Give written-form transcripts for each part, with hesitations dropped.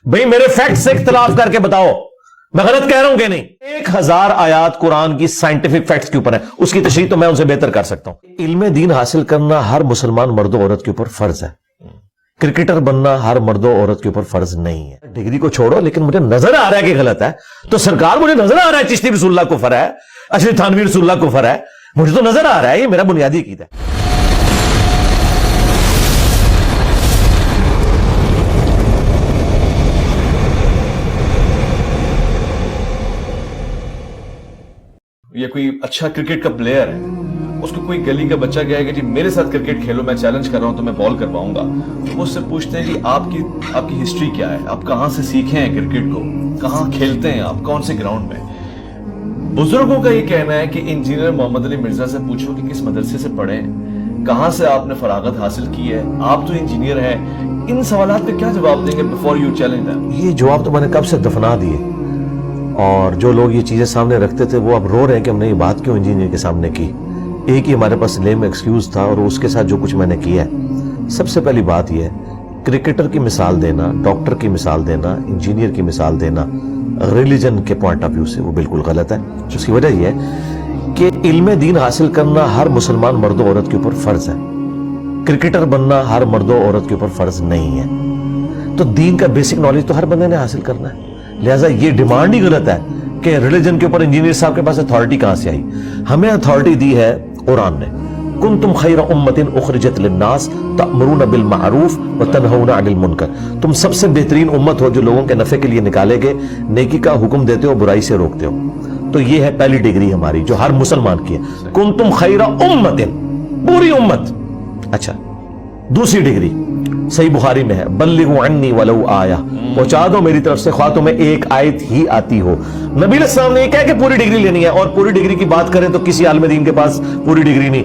بھئی میرے فیکٹ سے اختلاف کر کے بتاؤ میں غلط کہہ رہا ہوں کہ نہیں. 1000 آیات قرآن کی سائنٹیفک فیکٹس کے اوپر ہے, اس کی تشریح تو میں ان سے بہتر کر سکتا ہوں. علم دین حاصل کرنا ہر مسلمان مرد و عورت کے اوپر فرض ہے. کرکٹر بننا ہر مرد و عورت کے اوپر فرض نہیں ہے. ڈگری کو چھوڑو, لیکن مجھے نظر آ رہا ہے کہ غلط ہے تو سرکار مجھے نظر آ رہا ہے چشتی رسول اللہ کفر ہے, اشرف تھانوی رسول اللہ کفر ہے, مجھے تو نظر آ رہا ہے, یہ میرا بنیادی عقیدہ ہے. یہ کوئی اچھا کرکٹ کا پلیئر ہے, اس کو کوئی گلی کا بچہ کہے گا جی میرے ساتھ کرکٹ کھیلو, میں چیلنج کر رہا ہوں تو میں بال کر پاؤں گا. وہ اس سے پوچھتے ہیں کہ آپ کی ہسٹری کیا ہے, آپ کہاں سے سیکھے ہیں کرکٹ کو, کہاں کھیلتے ہیں آپ, کون سے گراؤنڈ میں. بزرگوں کا یہ کہنا ہے کہ انجینئر محمد علی مرزا سے پوچھو کہ کس مدرسے سے پڑھے, کہاں سے آپ نے فراغت حاصل کی ہے, آپ تو انجینئر ہیں. ان سوالات پہ کیا جواب دیں گے بفور یو چیلنج دیم؟ یہ جواب تو میں نے کب سے دفنا دیے, اور جو لوگ یہ چیزیں سامنے رکھتے تھے وہ اب رو رہے ہیں کہ ہم نے یہ بات کیوں انجینئر کے سامنے کی. ایک ہی ہمارے پاس لیم ایکسکیوز تھا, اور اس کے ساتھ جو کچھ میں نے کیا ہے. سب سے پہلی بات یہ ہے, کرکٹر کی مثال دینا, ڈاکٹر کی مثال دینا, انجینئر کی مثال دینا ریلیجن کے پوائنٹ آف ویو سے وہ بالکل غلط ہے. اس کی وجہ یہ ہے کہ علم دین حاصل کرنا ہر مسلمان مرد و عورت کے اوپر فرض ہے. کرکٹر بننا ہر مرد و عورت کے اوپر فرض نہیں ہے. تو دین کا بیسک نالج تو ہر بندے نے حاصل کرنا ہے. لہٰذا یہ ڈیمانڈ ہی غلط ہے کہ ریلیجن کے اوپر انجینئر صاحب کے پاس اتھارٹی کہاں سے آئی. ہمیں اتھارٹی دی ہے قرآن نے. کنتم خیر امت اخرجت للناس تأمرون بالمعروف وتنہون عن المنکر. تم سب سے بہترین امت ہو جو لوگوں کے نفع کے لیے نکالے گئے, نیکی کا حکم دیتے ہو, برائی سے روکتے ہو. تو یہ ہے پہلی ڈگری ہماری جو ہر مسلمان کی ہے, کنتم خیر امت, پوری امت. اچھا, دوسری ڈگری صحیح بخاری میں ہے, بلغوا عنی ولو آیا, پہنچا دو میری طرف سے خواہ تمہیں ایک آیت ہی آتی ہو. نبی علیہ السلام نے یہ کہا کہ پوری ڈگری لینی ہے, اور پوری ڈگری کی بات کریں تو کسی عالم دین کے پاس پوری ڈگری نہیں,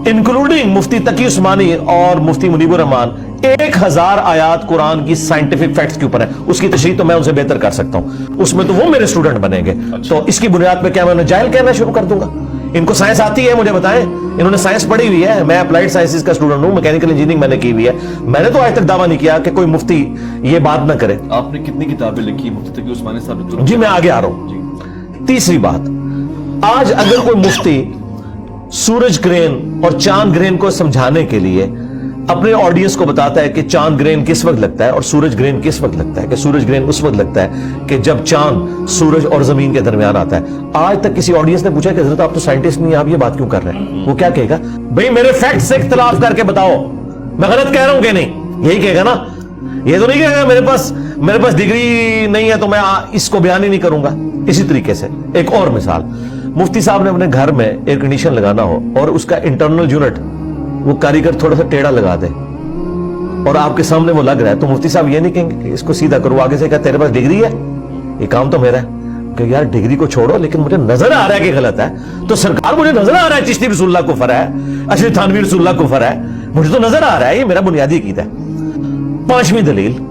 انکلوڈنگ مفتی تقی عثمانی اور مفتی منیب الرحمان. 1000 آیات قرآن کی سائنٹیفک فیکٹس کے اوپر ہے, اس کی تشریح تو میں ان سے بہتر کر سکتا ہوں. اس میں تو وہ میرے اسٹوڈنٹ بنیں گے. تو اس کی بنیاد پہ کیا میں انہیں جاہل کہنا شروع کر دوں گا؟ ان کو سائنس آتی ہے, مجھے بتائیں, انہوں نے سائنس پڑھی ہوئی ہے. میں اپلائیڈ سائنسز کا اسٹوڈنٹ ہوں, میکینیکل انجینئرنگ میں نے کی ہوئی ہے. میں نے تو آج تک دعویٰ نہیں کیا کہ کوئی مفتی یہ بات نہ کرے. آپ نے کتنی کتابیں لکھی مفتی تقی عثمانی صاحب؟ جی میں آگے آ رہا ہوں. تیسری بات, آج اگر کوئی مفتی سورج گرہن اور چاند گرہن کو سمجھانے کے لیے اپنے آڈینس کو بتاتا ہے کہ چاند گرہن کس وقت لگتا ہے اور سورج گرہن کس وقت لگتا ہے, کہ سورج گرہن اس وقت لگتا ہے کہ جب چاند سورج اور زمین کے درمیان آتا ہے, آج تک کسی آڈینس نے پوچھا کہ حضرت آپ تو سائنٹسٹ نہیں, آپ یہ بات کیوں کر رہے ہیں؟ وہ کیا کہے گا؟ بھئی میرے فیکٹ سے اختلاف کر کے بتاؤ میں غلط کہہ رہا ہوں کہ نہیں, یہی کہے گا نا. یہ تو نہیں کہے گا میرے پاس ڈگری نہیں ہے تو میں اس کو بیان ہی نہیں کروں گا. اسی طریقے سے ایک اور مثال, مفتی صاحب نے اپنے گھر میں ایئر کنڈیشن لگانا ہو اور اس کا انٹرنل یونٹ وہ کاریگر تھوڑا سا ٹیڑھا لگا دے اور آپ کے سامنے وہ لگ رہا ہے, تو مفتی صاحب یہ نہیں کہیں گے کہ اس کو سیدھا کرو, آگے سے کہا تیرے پاس ڈگری ہے, یہ کام تو میرا ہے. کہ یار ڈگری کو چھوڑو, لیکن مجھے نظر آ رہا ہے کہ غلط ہے تو سرکار مجھے نظر آ رہا ہے چشتی رسول اللہ کفر ہے, اشرف تھانوی رسول اللہ کفر ہے, مجھے تو نظر آ رہا ہے, یہ میرا بنیادی عقیدہ ہے. 5ویں دلیل,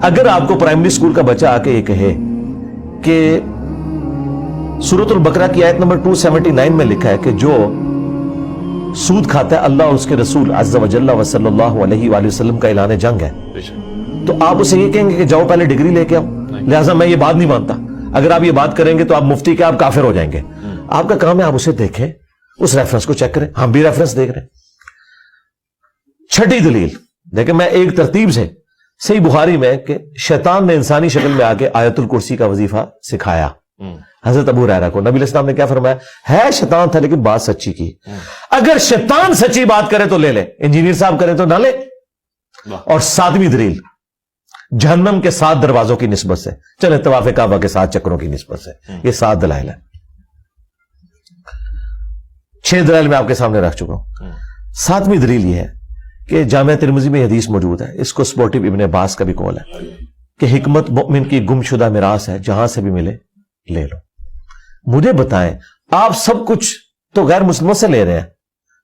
اگر آپ کو پرائمری اسکول کا بچہ آ کے یہ کہے کہ سورۃ البقرہ کی آیت نمبر 279 میں لکھا ہے کہ جو سود کھاتا ہے اللہ اور اس کے رسول عز و جل و صلی اللہ علیہ وآلہ وسلم کا اعلان جنگ ہے, تو آپ اسے یہ کہیں گے کہ جاؤ پہلے ڈگری لے کے آؤ, لہٰذا میں یہ بات نہیں مانتا. اگر آپ یہ بات کریں گے تو آپ مفتی کے آپ کافر ہو جائیں گے. آپ کا کام ہے آپ اسے دیکھیں, اس ریفرنس کو چیک کریں. ہم بھی ریفرنس دیکھ رہے ہیں. 6ٹھی دلیل دیکھیں, میں ایک ترتیب سے صحیح بخاری میں کہ شیطان نے انسانی شکل میں آ کے آیت الکرسی کا وظیفہ سکھایا حضرت ابو ہریرہ کو. نبی علیہ السلام نے کیا فرمایا؟ ہے شیطان تھا لیکن بات سچی کی. اگر شیطان سچی بات کرے تو لے لے, انجینئر صاحب کرے تو نہ لے. اور 7ویں دلیل, جہنم کے 7 دروازوں کی نسبت سے, چلے طواف کعبہ کے 7 چکروں کی نسبت سے, یہ 7 دلائل ہیں. 6 دلائل میں آپ کے سامنے رکھ چکا ہوں. 7ویں دلیل یہ ہے کہ جامعہ ترمذی میں حدیث موجود ہے, اس کو سپورٹیو ابن عباس کا بھی قول ہے کہ حکمت مومن کی گم شدہ میراث ہے, جہاں سے بھی ملے لے لو. مجھے بتائیں, آپ سب کچھ تو غیر مسلموں سے لے رہے ہیں,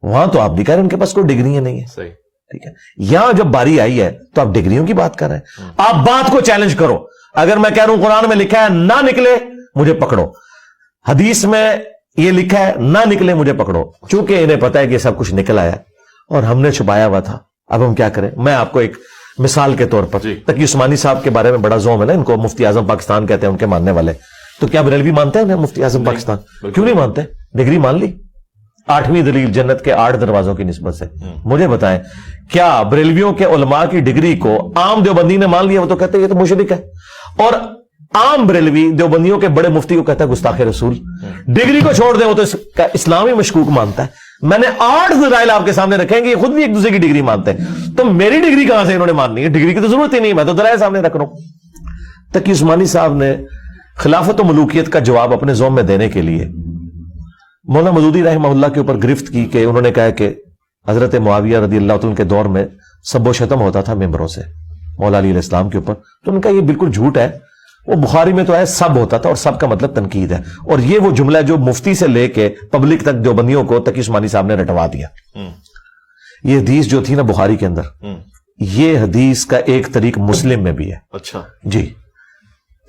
وہاں تو آپ بھی کہہ رہے ہیں ان کے پاس کوئی ڈگریاں نہیں ہے. صحیح, ٹھیک ہے. یہاں جب باری آئی ہے تو آپ ڈگریوں کی بات کر رہے ہیں. آپ بات کو چیلنج کرو. اگر میں کہہ رہا ہوں قرآن میں لکھا ہے نہ نکلے مجھے پکڑو, حدیث میں یہ لکھا ہے نہ نکلے مجھے پکڑو. چونکہ انہیں پتا ہے کہ سب کچھ نکل آیا اور ہم نے چھپایا ہوا تھا, اب ہم کیا کریں؟ میں آپ کو ایک مثال کے طور پر جی۔ تقی عثمانی صاحب کے بارے میں بڑا زوم ہے نا، ان کو مفتی اعظم پاکستان کہتے ہیں ان کے ماننے والے، تو کیا بریلوی مانتے ہیں انہیں مفتی اعظم پاکستان؟ کیوں نہیں مانتے؟ ڈگری مان لی، 8ویں دلیل جنت کے 8 دروازوں کی نسبت سے. مجھے بتائیں کیا بریلویوں کے علماء کی ڈگری کو عام دیوبندی نے مان لیا؟ وہ تو کہتے ہیں یہ تو مشرک ہے. اور عام بریلوی دیوبندیوں کے بڑے مفتی کو کہتا ہے گستاخ رسول. ڈگری کو چھوڑ دیں وہ تو اسلامی مشکوک مانتا ہے. میں نے 8 دلائل آپ کے سامنے رکھیں گے، یہ خود بھی ایک دوسرے کی ڈگری مانتے ہیں. تو میری ڈگری کہاں سے انہوں نے ماننی ہے؟ ڈگری کی تو ضرورت ہی نہیں، میں تو دلائل سامنے رکھ رہا ہوں. تقی عثمانی صاحب نے خلافت و ملوکیت کا جواب اپنے زوم میں دینے کے لیے مولانا مودودی رحمہ اللہ کے اوپر گرفت کی کہ انہوں نے کہا کہ حضرت معاویہ رضی اللہ عنہ کے دور میں سب و شتم ہوتا تھا ممبروں سے مولا علی علیہ السلام کے اوپر. تو ان کا یہ بالکل جھوٹ ہے. وہ بخاری میں تو ہے سب ہوتا تھا، اور سب کا مطلب تنقید ہے. اور یہ وہ جملہ جو مفتی سے لے کے پبلک تک دیوبندیوں کو تقی عثمانی صاحب نے رٹوا دیا. یہ حدیث جو تھی نا بخاری کے اندر، یہ حدیث کا ایک طریق مسلم میں بھی ہے. اچھا جی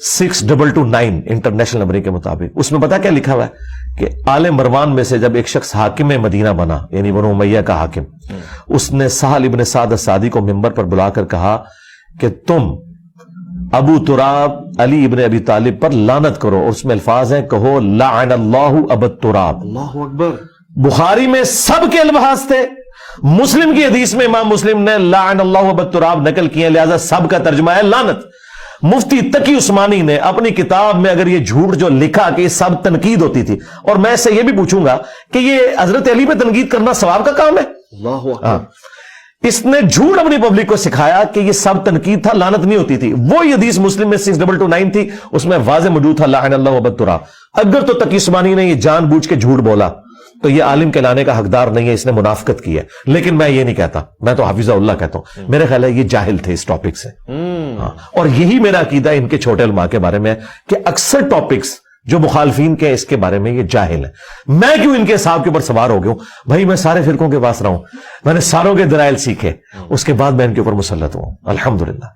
6229 انٹرنیشنل نمبر کے مطابق. اس میں پتا کیا لکھا ہوا ہے کہ آل مروان میں سے جب ایک شخص حاکم مدینہ بنا، یعنی بنو امیہ کا حاکم، اس نے سہل ابن سعد السعدی کو ممبر پر بلا کر کہا کہ تم ابو تراب علی ابن ابی طالب پر لعنت کرو. اور اس میں الفاظ ہیں کہو لعن اللہ ابا تراب. اللہ اکبر. بخاری میں سب کے الفاظ تھے، مسلم کی حدیث میں امام مسلم نے لعن اللہ ابا تراب نقل کیے، لہذا سب کا ترجمہ ہے لعنت. مفتی تقی عثمانی نے اپنی کتاب میں اگر یہ جھوٹ جو لکھا کہ یہ سب تنقید ہوتی تھی، اور میں اس سے یہ بھی پوچھوں گا کہ یہ حضرت علی پہ تنقید کرنا ثواب کا کام ہے؟ اللہ اکبر. اس نے جھوٹ اپنی پبلک کو سکھایا کہ یہ سب تنقید تھا، لعنت نہیں ہوتی تھی. وہ حدیث مسلم میں 6229 تھی، اس میں واضح موجود تھا لعن اللہ ابا تراب. اگر تو تقی عثمانی نے یہ جان بوجھ کے جھوٹ بولا تو یہ عالم کہلانے کا حقدار نہیں ہے، اس نے منافقت کی ہے. لیکن میں یہ نہیں کہتا، میں تو حافظہ اللہ کہتا ہوں. میرے خیال ہے یہ جاہل تھے اس ٹاپک سے. اور یہی میرا عقیدہ ان کے چھوٹے علماء کے بارے میں ہے کہ اکثر ٹاپکس جو مخالفین کے اس کے بارے میں یہ جاہل ہیں. میں کیوں ان کے حساب کے اوپر سوار ہو گیا ہوں؟ بھائی میں سارے فرقوں کے پاس رہا ہوں، میں نے ساروں کے دلائل سیکھے، اس کے بعد میں ان کے اوپر مسلط ہوں الحمدللہ.